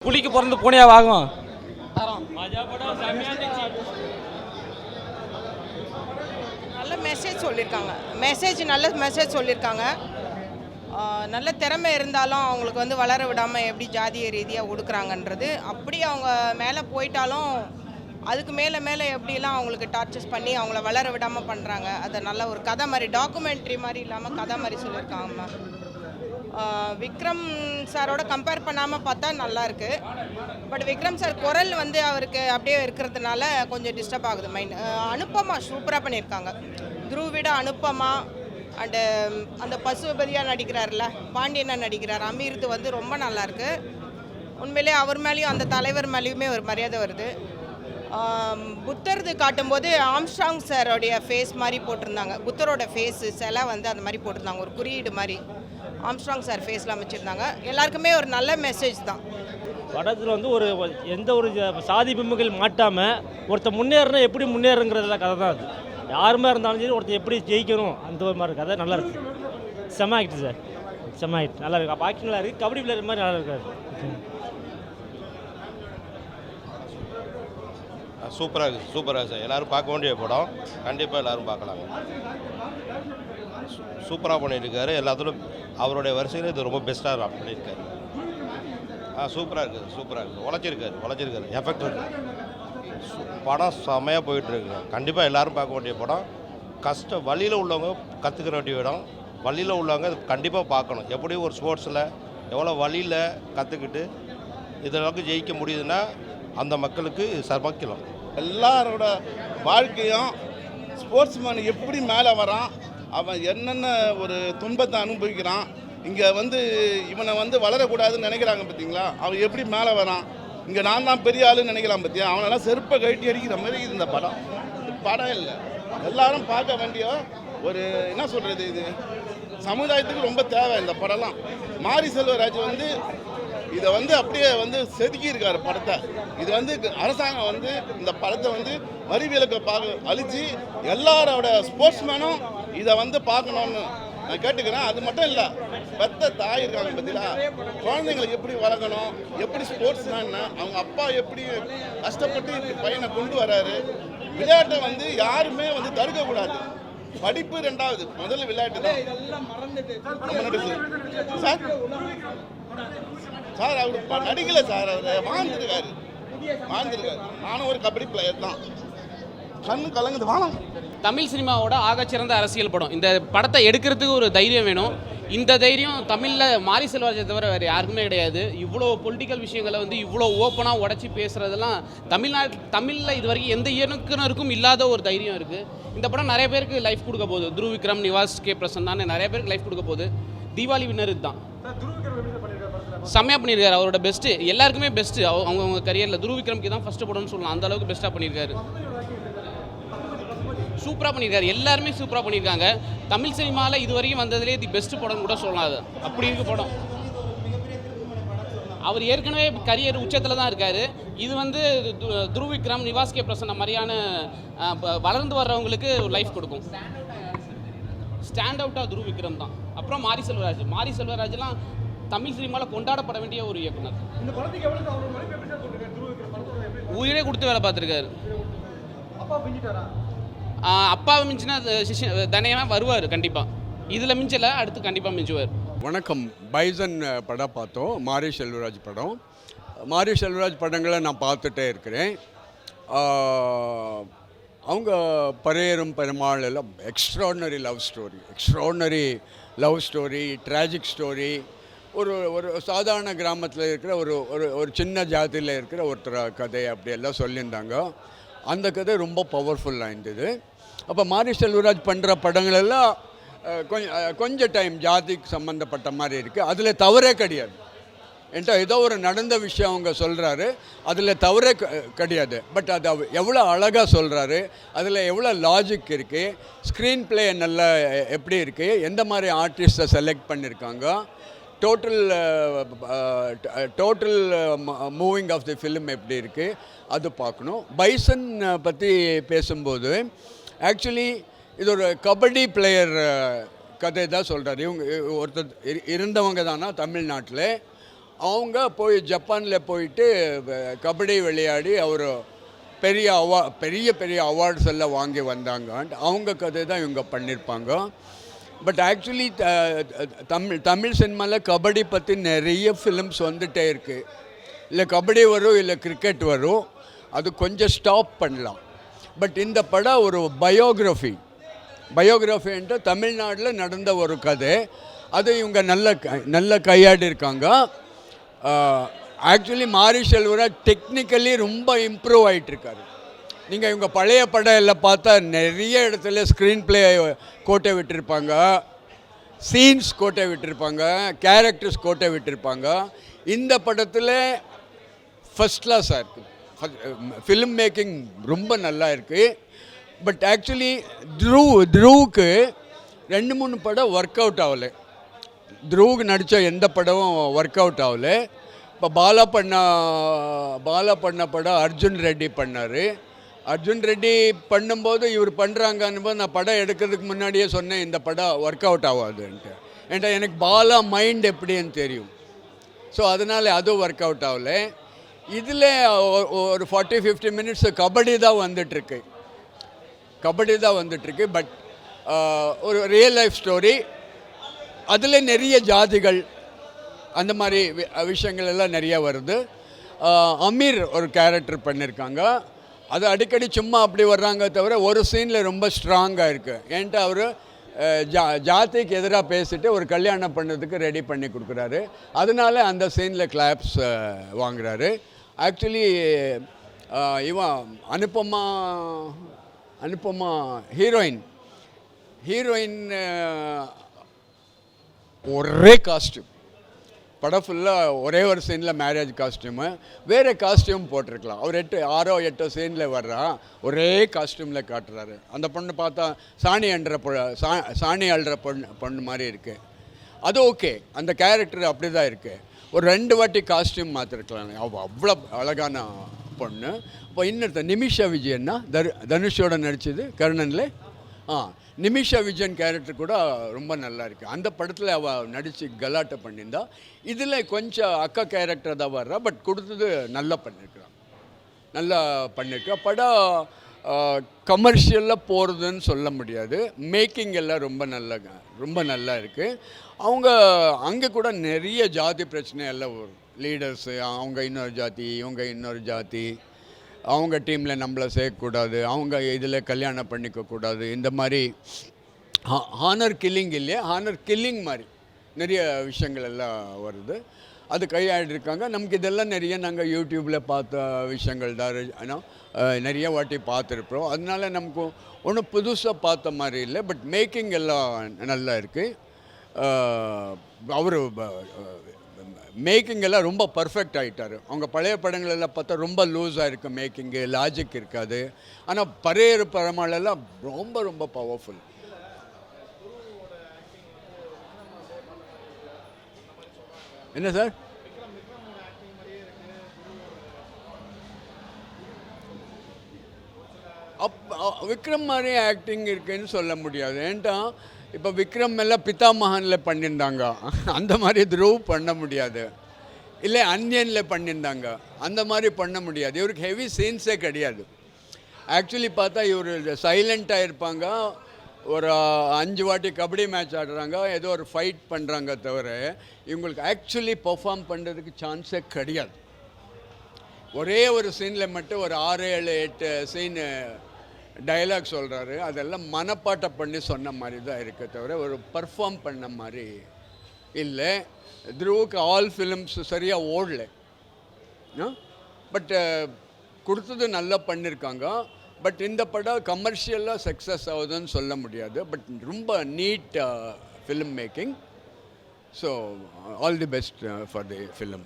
புலிக்கு பிறந்து பூனையா ஆகும். நல்ல மெசேஜ் சொல்லியிருக்காங்க. நல்ல மெசேஜ் சொல்லியிருக்காங்க. நல்ல திறமை இருந்தாலும் அவங்களுக்கு வந்து வளர விடாமல் எப்படி ஜாதிய ரீதியாக ஒடுக்குறாங்கன்றது, அப்படி அவங்க மேலே போயிட்டாலும் அதுக்கு மேலே மேலே எப்படிலாம் அவங்களுக்கு டார்ச்சர்ஸ் பண்ணி அவங்கள வளர விடாமல் பண்ணுறாங்க. அதை நல்ல ஒரு கதை மாதிரி, டாக்குமெண்ட்ரி மாதிரி இல்லாமல் கதை மாதிரி சொல்லியிருக்காங்கம்மா. விக்ரம் சாரோட கம்பேர் பண்ணாமல் பார்த்தா நல்லாயிருக்கு. பட் விக்ரம் சார் குரல் வந்து அவருக்கு அப்படியே இருக்கிறதுனால கொஞ்சம் டிஸ்டர்ப் ஆகுது மைண்ட். அனுப்பமா சூப்பராக பண்ணியிருக்காங்க. துருவிட அனுப்பமா அண்டு அந்த பசுபதியாக நடிக்கிறார்ல, பாண்டியனா நடிக்கிறார் அமீர்து வந்து ரொம்ப நல்லாயிருக்கு. உண்மையிலே அவர் மேலேயும் அந்த தலைவர் மேலேயுமே ஒரு மரியாதை வருது. புத்தர்து காட்டும்போது ஆம்ஸ்ட்ராங் சாரோடைய ஃபேஸ் மாதிரி போட்டிருந்தாங்க. புத்தரோட ஃபேஸு சிலை வந்து அந்த மாதிரி போட்டிருந்தாங்க, ஒரு குறியீடு மாதிரி ஆம்ஸ்ட்ராங் சார் ஃபேஸில் அமைச்சிருந்தாங்க. எல்லாருக்குமே ஒரு நல்ல மெசேஜ் தான். படத்தில் வந்து ஒரு எந்த ஒரு சாதி பிம்பங்கள் மாட்டாமல் ஒருத்தர் முன்னேறினா எப்படி முன்னேறுங்கிறதுல கதை தான் அது. யாருமே இருந்தாலும் சரி ஒருத்தர் எப்படி ஜெயிக்கணும் அந்த ஒரு மாதிரி கதை நல்லா இருக்குது. செம்ம ஆகிட்டு சார், செம்ம ஆகிட்டு நல்லா இருக்கு. ஆக்டிங் நல்லா இருக்குது, கபடி பிளேயர் மாதிரி நல்லா இருக்காரு. சூப்பராக இருக்குது, சூப்பராக சார். எல்லோரும் பார்க்க வேண்டிய படம், கண்டிப்பாக எல்லோரும் பார்க்கலாங்க. சூப்பராக பண்ணியிருக்காரு. எல்லாத்துலையும் அவருடைய வரிசையில் இது ரொம்ப பெஸ்ட்டாக பண்ணியிருக்காரு. சூப்பராக இருக்குது, சூப்பராக இருக்குது. உழைச்சிருக்காரு, எஃபெக்ட் இருக்குது. படம் செம்மையாக போயிட்டுருக்குங்க. கண்டிப்பாக எல்லோரும் பார்க்க வேண்டிய படம். வழியில் உள்ளவங்க கற்றுக்கிற வேண்டிய இடம். வழியில் உள்ளவங்க கண்டிப்பாக பார்க்கணும். எப்படி ஒரு ஸ்போர்ட்ஸில் எவ்வளோ வழியில் கற்றுக்கிட்டு இதளவுக்கு ஜெயிக்க முடியுதுன்னா அந்த மக்களுக்கு சமைக்கலாம். எல்லாரோட வாழ்க்கையும் ஸ்போர்ட்ஸ்மேன் எப்படி மேலே வரான், அவன் என்னென்ன ஒரு துன்பத்தை அனுபவிக்கிறான், இங்கே வந்து இவனை வந்து வளரக்கூடாதுன்னு நினைக்கிறாங்க பார்த்தீங்களா, அவன் எப்படி மேலே வரான், இங்கே நான் தான் பெரிய ஆளுன்னு நினைக்கலாம் பார்த்தியா, அவனெல்லாம் செருப்பை கட்டி அடிக்கிற மாதிரி இந்த படம் இல்லை. எல்லாரும் பார்க்க வேண்டிய ஒரு என்ன சொல்கிறது, இது சமுதாயத்துக்கு ரொம்ப தேவை இந்த படம்லாம். மாரி செல்வராஜ் வந்து இதை வந்து அப்படியே வந்து செதுக்கி இருக்காரு படத்தை. இது வந்து அரசாங்கம் வந்து இந்த படத்தை வந்து வரி விலக்கை அழிச்சு எல்லாரோட ஸ்போர்ட்ஸ்மேனும் இதை வந்து பார்க்கணுன்னு நான் கேட்டுக்கிறேன். அது மட்டும் இல்லை, பெத்த தாய் இருக்காங்க பார்த்தீங்களா, குழந்தைங்களுக்கு எப்படி வளர்க்கணும், எப்படி ஸ்போர்ட்ஸ்மேன்னா அவங்க அப்பா எப்படி கஷ்டப்பட்டு இப்படி பையனை கொண்டு வராரு. விளையாட்டை வந்து யாருமே வந்து தடுக்கக்கூடாது. படிப்பு ரெண்டாவது, முதல்ல விளையாட்டு தான். சார் சார் அவர் நடிக்கல சார், அவர் வாழ்ந்துருக்காரு. நானும் ஒரு கபடி பிளேயர் தான். கண்ணு கலங்குது வானம். தமிழ் சினிமாவோட ஆகச்சிறந்த அரசியல் படம். இந்த படத்தை எடுக்கிறதுக்கு ஒரு தைரியம் வேணும். இந்த தைரியம் தமிழில் மாரி செல்வராஜை தவிர வேறு யாருக்குமே கிடையாது. இவ்வளோ பொலிட்டிக்கல் விஷயங்களை வந்து இவ்வளோ ஓப்பனாக உடச்சி பேசுகிறதெல்லாம் தமிழில் இது வரைக்கும் எந்த இயக்குனருக்கும் இல்லாத ஒரு தைரியம் இருக்குது. இந்த படம் நிறைய பேருக்கு லைஃப் கொடுக்க போகுது. துருவ் விக்ரம், நிவாஸ் கே பிரசன்னான்னு நிறைய பேருக்கு லைஃப் கொடுக்க போகுது. தீபாவளி வின்னர் இதுதான். செம்மையாக பண்ணியிருக்காரு. அவரோட பெஸ்ட்டு, எல்லாருக்குமே பெஸ்ட்டு. அவங்க கரியரில் துருவ் விக்ரம்க்கு தான் ஃபஸ்ட்டு படம்னு சொல்லலாம். அந்த அளவுக்கு பெஸ்ட்டாக பண்ணியிருக்காரு. சூப்பராக பண்ணியிருக்காரு. எல்லாருமே சூப்பராக பண்ணியிருக்காங்க. தமிழ் சினிமாவில் இது வரைக்கும் வந்ததுலேயே தி பெஸ்ட் படம் கூட சொல்லலாம். அது அப்படி இருக்க படம். அவர் ஏற்கனவே கரியர் உச்சத்தில் தான் இருக்கார். இது வந்து துருவ் விக்ரம், நிவாஸ் கே பிரசன்ன மாதிரியான வளர்ந்து வர்றவங்களுக்கு லைஃப் கொடுக்கும். ஸ்டாண்ட் அவுட்டாக துருவ் விக்ரம் தான். அப்புறம் மாரி செல்வராஜ்லாம் தமிழ் சினிமாவில் கொண்டாடப்பட வேண்டிய ஒரு இயக்குனர். உயிரே கொடுத்து வேலை பார்த்துருக்காரு. அப்பாவை மிஞ்சினா தனியாக வருவார் கண்டிப்பாக. இதில் மிஞ்சலை, அடுத்து கண்டிப்பாக மிஞ்சுவார். வணக்கம். பைசன் படம் பார்த்தோம், மாரி செல்வராஜ் படம். மாரி செல்வராஜ் படங்களை நான் பார்த்துட்டே இருக்கிறேன். அவங்க பரையரும் பெருமாள் எல்லாம் extraordinary love story, tragic story. ஒரு சாதாரண கிராமத்தில் இருக்கிற ஒரு சின்ன ஜாதியில் இருக்கிற ஒருத்தர் கதை அப்படியெல்லாம் சொல்லியிருந்தாங்க. அந்த கதை ரொம்ப பவர்ஃபுல்லாக இருந்தது. அப்போ மாரி செல்வராஜ் பண்ணுற படங்களெல்லாம் கொஞ்சம் டைம் ஜாதிக்கு சம்மந்தப்பட்ட மாதிரி இருக்குது. அதில் தவறே கிடையாது. என்கிட்ட ஏதோ ஒரு நடந்த விஷயம் அவங்க சொல்கிறாரு, அதில் தவறே கிடையாது. பட் அது எவ்வளோ அழகாக சொல்கிறாரு, அதில் எவ்வளோ லாஜிக் இருக்குது, ஸ்க்ரீன் பிளே நல்லா எப்படி இருக்குது, எந்த மாதிரி ஆர்டிஸ்ட்டை செலக்ட் பண்ணியிருக்காங்க, total moving of the film எப்படி இருக்குது, அது பார்க்கணும். பைசன் பற்றி பேசும்போது ஆக்சுவலி இது ஒரு கபடி பிளேயர் கதை தான் சொல்கிறார். இவங்க ஒருத்தர் இருந்தவங்க தானா தமிழ்நாட்டில். அவங்க போய் ஜப்பானில் போயிட்டு கபடி விளையாடி அவர் பெரிய பெரிய அவார்ட்ஸ் எல்லாம் வாங்கி வந்தாங்க. அவங்க கதை தான் இவங்க பண்ணியிருப்பாங்க. பட் ஆக்சுவலி தமிழ் சினிமாவில் கபடி பற்றி நிறைய ஃபிலிம்ஸ் வந்துகிட்டே இருக்குது. இல்லை கபடி வரும், இல்லை கிரிக்கெட் வரும், அது கொஞ்சம் ஸ்டாப் பண்ணலாம். பட் இந்த படம் ஒரு பயோகிராஃபின்ட்டு தமிழ்நாட்டில் நடந்த ஒரு கதை. அது இவங்க நல்ல கையாடி இருக்காங்க. ஆக்சுவலி மாரி செல்வராஜ் டெக்னிக்கலி ரொம்ப இம்ப்ரூவ் ஆகிட்டுருக்காரு. நீங்கள் இவங்க பழைய படம் எல்லாம் பார்த்தா நிறைய இடத்துல ஸ்க்ரீன் ப்ளே கோட்டை விட்டுருப்பாங்க, சீன்ஸ் கோட்டை விட்டுருப்பாங்க, கேரக்டர்ஸ் கோட்டை விட்டுருப்பாங்க. இந்த படத்தில் ஃபஸ்ட் கிளாஸாக இருக்குது. ஃபிலிம் மேக்கிங் ரொம்ப நல்லா இருக்குது. பட் ஆக்சுவலி த்ருவுக்கு 2-3 படம் ஒர்க் அவுட் ஆகலை. த்ருவுக்கு நடித்த எந்த படமும் ஒர்க் அவுட் ஆகலை. இப்போ பாலா பண்ண படம் அர்ஜுன் ரெட்டி பண்ணார். அர்ஜுன் ரெட்டி பண்ணும்போது இவர் பண்ணுறாங்கன்னு போது நான் படம் எடுக்கிறதுக்கு முன்னாடியே சொன்னேன் இந்த படம் ஒர்க் அவுட் ஆகாதுன்ட்டு. ஏன்டா எனக்கு பாலா மைண்ட் எப்படின்னு தெரியும். ஸோ அதனால் அதுவும் ஒர்க் அவுட் ஆகலை. இதில் ஒரு 40-50 மினிட்ஸ் கபடி தான் வந்துட்டுருக்கு. பட் ஒரு ரியல் லைஃப் ஸ்டோரி. அதில் நிறைய ஜாதிகள் அந்த மாதிரி விஷயங்கள் எல்லாம் நிறைய வருது. அமீர் ஒரு கேரக்டர் பண்ணியிருக்காங்க. அது அடிக்கடி சும்மா அப்படி வர்றாங்க தவிர ஒரு சீனில் ரொம்ப ஸ்ட்ராங்காக இருக்குது. ஏன்ட்டு அவர் ஜாதிக்கு எதிராக பேசிட்டு ஒரு கல்யாணம் பண்ணுறதுக்கு ரெடி பண்ணி கொடுக்குறாரு. அதனால அந்த சீனில் கிளாப்ஸ் வாங்குறாரு. ஆக்சுவலி இவன் அனுப்பமா ஹீரோயின் ஒரே காஸ்டியூம். படம் ஃபுல்லாக ஒரே ஒரு சீனில் மேரேஜ் காஸ்டியூமு. வேறு காஸ்டியூம் போட்டிருக்கலாம். அவர் 6-8 சீனில் வர்றா, ஒரே காஸ்டியூமில் காட்டுறாரு. அந்த பொண்ணு பார்த்தா சாணி அள்ளுற பொண்ணு மாதிரி இருக்குது. அது ஓகே, அந்த கேரக்டர் அப்படி தான் இருக்குது. ஒரு 2 வாட்டி காஸ்டியூம் மாற்றிருக்கலாம். அவ்வளோ அழகான பொண்ணு. இப்போ இன்னொருத்த நிமிஷா விஜயன்னா தனுஷோட நடித்தது கர்ணனில். நிமிஷா விஜயன் கேரக்டர் கூட ரொம்ப நல்லா இருக்குது. அந்த படத்தில் அவள் நடித்து கலாட்டை பண்ணியிருந்தா. இதில் கொஞ்சம் அக்கா கேரக்டர் தான் வர்றா. பட் கொடுத்தது நல்லா பண்ணியிருக்கா. படம் கமர்ஷியலாக போகிறதுன்னு சொல்ல முடியாது. மேக்கிங் எல்லாம் ரொம்ப நல்லா இருக்குது. அவங்க அங்கே கூட நிறைய ஜாதி பிரச்சனை எல்லாம் வரும். லீடர்ஸு அவங்க இன்னொரு ஜாதி, இவங்க இன்னொரு ஜாதி, அவங்க டீமில் நம்மளை சேர்க்கக்கூடாது, அவங்க இதில் கல்யாணம் பண்ணிக்கக்கூடாது, இந்த மாதிரி ஹானர் கில்லிங் மாதிரி நிறைய விஷயங்கள் எல்லாம் வருது. அது கையாடிருக்காங்க. நமக்கு இதெல்லாம் நிறைய நாங்கள் யூடியூப்பில் பார்த்த விஷயங்கள் தான். ஆனால் நிறைய வாட்டி பார்த்துருப்போம். அதனால நமக்கு ஒன்றும் புதுசாக பார்த்த மாதிரி இல்லை. பட் மேக்கிங் எல்லாம் நல்லா இருக்குது. அவர் மேக்கிங் எல்லாம் ரொம்ப பர்ஃபெக்ட் ஆகிட்டார். அவங்க பழைய படங்கள் எல்லாம் பார்த்தா ரொம்ப லூஸாக இருக்குது, மேக்கிங்கு லாஜிக் இருக்காது. ஆனால் பரையறு பரமாலெல்லாம் ரொம்ப பவர்ஃபுல். என்ன சார்? விக்ரம் மாதிரி ஆக்டிங் இருக்குன்னு சொல்ல முடியாது. ஏன்ட்டா இப்போ விக்ரம் எல்லாம் பிதாமகனில் பண்ணியிருந்தாங்க, அந்த மாதிரி த்ருவ் பண்ண முடியாது. இல்லை அன்யனில் பண்ணியிருந்தாங்க, அந்த மாதிரி பண்ண முடியாது. இவருக்கு ஹெவி சீன்ஸே கிடையாது. ஆக்சுவலி பார்த்தா இவர் சைலண்ட்டாக இருப்பாங்க. ஒரு 5 வாட்டி கபடி மேட்ச் ஆடுறாங்க, ஏதோ ஒரு ஃபைட் பண்ணுறாங்க தவிர இவங்களுக்கு ஆக்சுவலி பெர்ஃபார்ம் பண்ணுறதுக்கு சான்ஸே கிடையாது. ஒரே ஒரு சீனில் மட்டும் ஒரு 6-7-8 சீனு டைலாக் சொல்கிறாரு. அதெல்லாம் மனப்பாட்டம் பண்ணி சொன்ன மாதிரி தான் இருக்க தவிர ஒரு பர்ஃபார்ம் பண்ண மாதிரி இல்லை. த்ருவுக்கு ஆல் ஃபிலிம்ஸ் சரியாக ஓடலை. பட் கொடுத்தது நல்லா பண்ணியிருக்காங்க. பட் இந்த படம் கமர்ஷியலாக சக்ஸஸ் ஆகுதுன்னு சொல்ல முடியாது. பட் ரொம்ப neat film making. So all the best for the film.